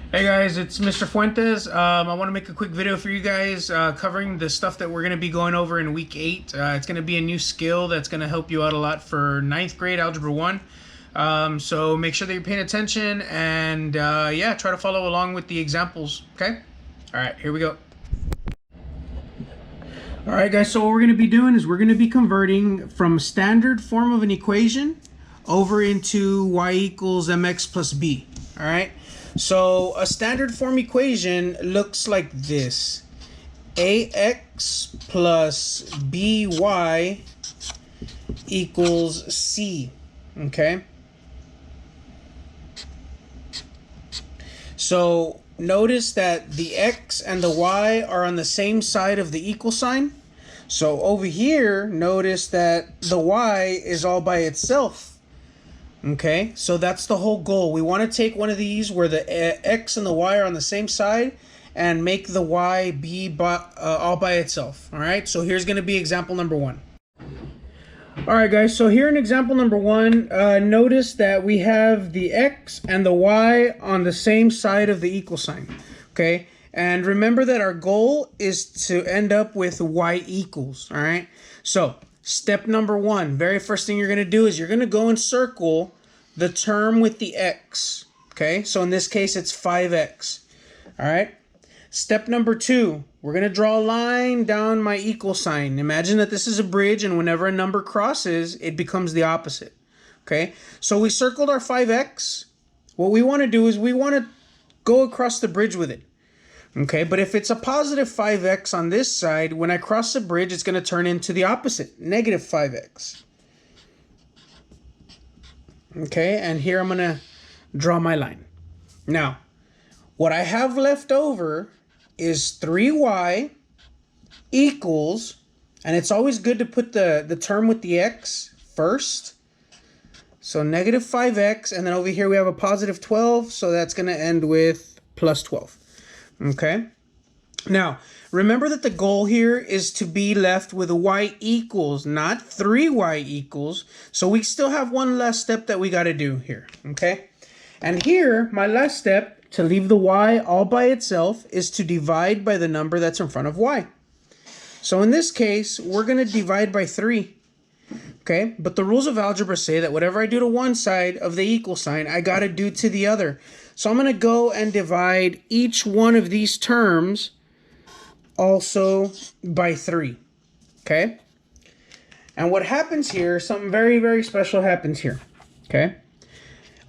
Hey guys, it's Mr. Fuentes. I want to make a quick video for you guys covering the stuff that we're going to be going over in week 8. It's going to be a new skill that's going to help you out a lot for 9th grade Algebra 1. So make sure that you're paying attention and yeah, try to follow along with the examples, okay? All right, here we go. All right, guys, so what we're going to be doing is we're going to be converting from standard form of an equation over into y equals mx plus b, all right? So a standard form equation looks like this. Ax plus by equals c, okay? So notice that the x and the y are on the same side of the equal sign. So over here, notice that the y is all by itself. Okay, so that's the whole goal. We want to take one of these where the x and the y are on the same side and make the y be all by itself. All right, so here's going to be example number 1. All right, guys, so here in example number 1, notice that we have the x and the y on the same side of the equal sign. Okay, and remember that our goal is to end up with y equals. All right, so step number 1, very first thing you're going to do is you're going to go and circle the term with the x. Okay, so in this case, it's 5x. All right. Step number 2, we're going to draw a line down my equal sign. Imagine that this is a bridge, and whenever a number crosses, it becomes the opposite. Okay, so we circled our 5x. What we want to do is we want to go across the bridge with it. Okay, but if it's a positive 5x on this side, when I cross the bridge, it's going to turn into the opposite, negative 5x. Okay, and here I'm going to draw my line. Now, what I have left over is 3y equals, and it's always good to put the term with the x first. So negative 5x, and then over here we have a positive 12, so that's going to end with plus 12. Okay, now remember that the goal here is to be left with a y equals, not 3y equals. So we still have one last step that we got to do here. Okay, and here my last step to leave the y all by itself is to divide by the number that's in front of y. So in this case, we're going to divide by 3. Okay, but the rules of algebra say that whatever I do to one side of the equal sign, I got to do to the other. So I'm going to go and divide each one of these terms also by 3. Okay? And what happens here, something very, very special happens here. Okay?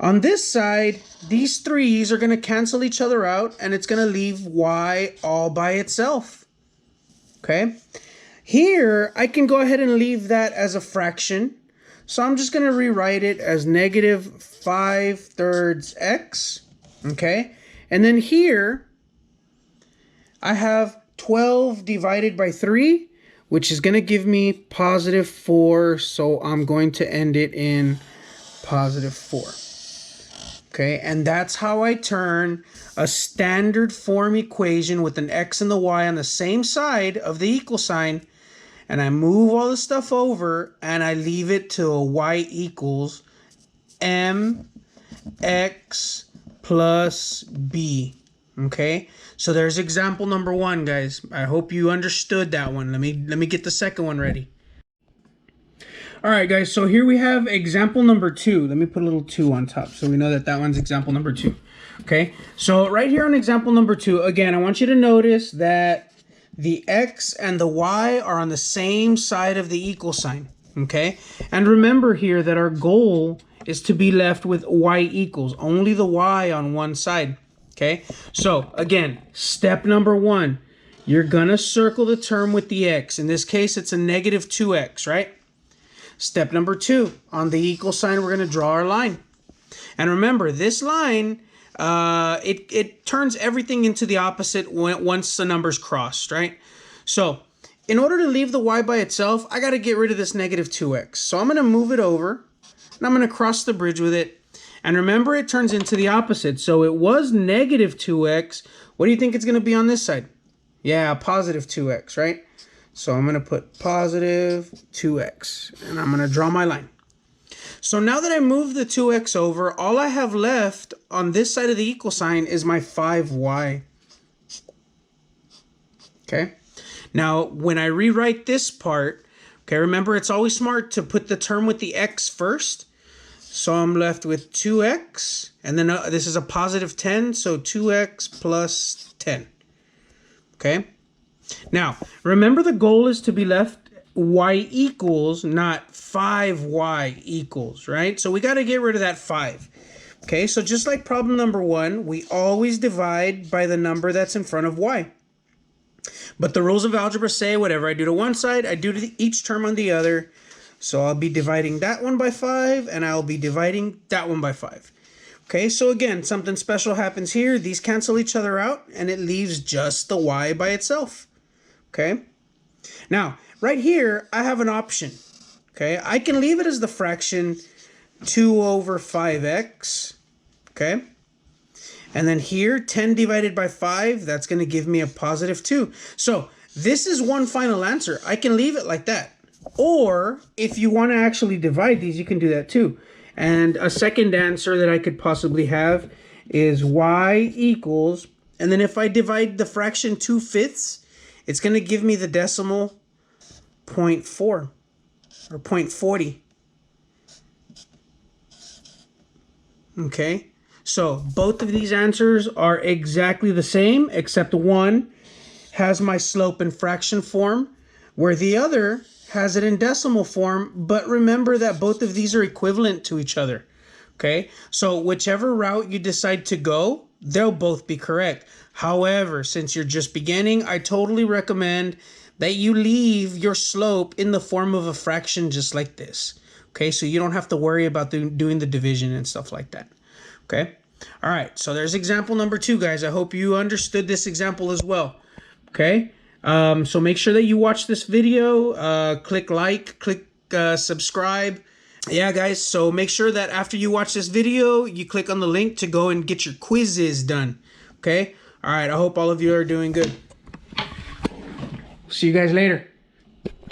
On this side, these 3's are going to cancel each other out, and it's going to leave y all by itself. Okay? Here, I can go ahead and leave that as a fraction. So I'm just going to rewrite it as negative 5/3 x. Okay? And then here, I have 12 divided by 3, which is going to give me positive 4. So I'm going to end it in positive 4. Okay? And that's how I turn a standard form equation with an x and the y on the same side of the equal sign, and I move all the stuff over, and I leave it to a y equals mx plus b. Okay, so there's example number 1, guys. I hope you understood that one. Let me get the second one ready. All right, guys, so here we have example number 2. Let me put a little 2 on top so we know that that one's example number 2. Okay, so right here on example number 2, again, I want you to notice that the x and the y are on the same side of the equal sign. Okay, and remember here that our goal is to be left with y equals, only the y on one side. Okay, so again, step number 1, you're gonna circle the term with the x. In this case, it's a negative 2x, right? Step number 2, on the equal sign, we're gonna draw our line. And remember, this line, it turns everything into the opposite once the number's crossed, right? So in order to leave the y by itself, I got to get rid of this negative 2x. So I'm going to move it over, and I'm going to cross the bridge with it. And remember, it turns into the opposite. So it was negative 2x. What do you think it's going to be on this side? Yeah, positive 2x, right? So I'm going to put positive 2x, and I'm going to draw my line. So now that I moved the 2x over, all I have left on this side of the equal sign is my 5y. Okay. Now, when I rewrite this part, okay, remember it's always smart to put the term with the x first. So I'm left with 2x, and then this is a positive 10, so 2x plus 10. Okay. Now, remember the goal is to be left y equals, not 5y equals, right? So we got to get rid of that 5. Okay, so just like problem number 1, we always divide by the number that's in front of y. But the rules of algebra say whatever I do to one side, I do to each term on the other. So I'll be dividing that one by 5, and I'll be dividing that one by 5. Okay, so again, something special happens here. These cancel each other out, and it leaves just the y by itself. Okay, now right here, I have an option. Okay, I can leave it as the fraction 2 over 5x. Okay, and then here, 10 divided by 5, that's going to give me a positive 2. So this is one final answer. I can leave it like that. Or if you want to actually divide these, you can do that too. And a second answer that I could possibly have is y equals, and then if I divide the fraction 2/5, it's going to give me the decimal 0.4 or 0.40. Okay, so both of these answers are exactly the same, except one has my slope in fraction form, where the other has it in decimal form. But remember that both of these are equivalent to each other. Okay, so whichever route you decide to go, they'll both be correct. However, since you're just beginning, I totally recommend that you leave your slope in the form of a fraction just like this. Okay, so you don't have to worry about doing the division and stuff like that. Okay, all right, so there's example number 2, guys. I hope you understood this example as well. Okay, so make sure that you watch this video, click like, click subscribe. Yeah, guys, so make sure that after you watch this video, you click on the link to go and get your quizzes done. Okay, all right, I hope all of you are doing good. See you guys later.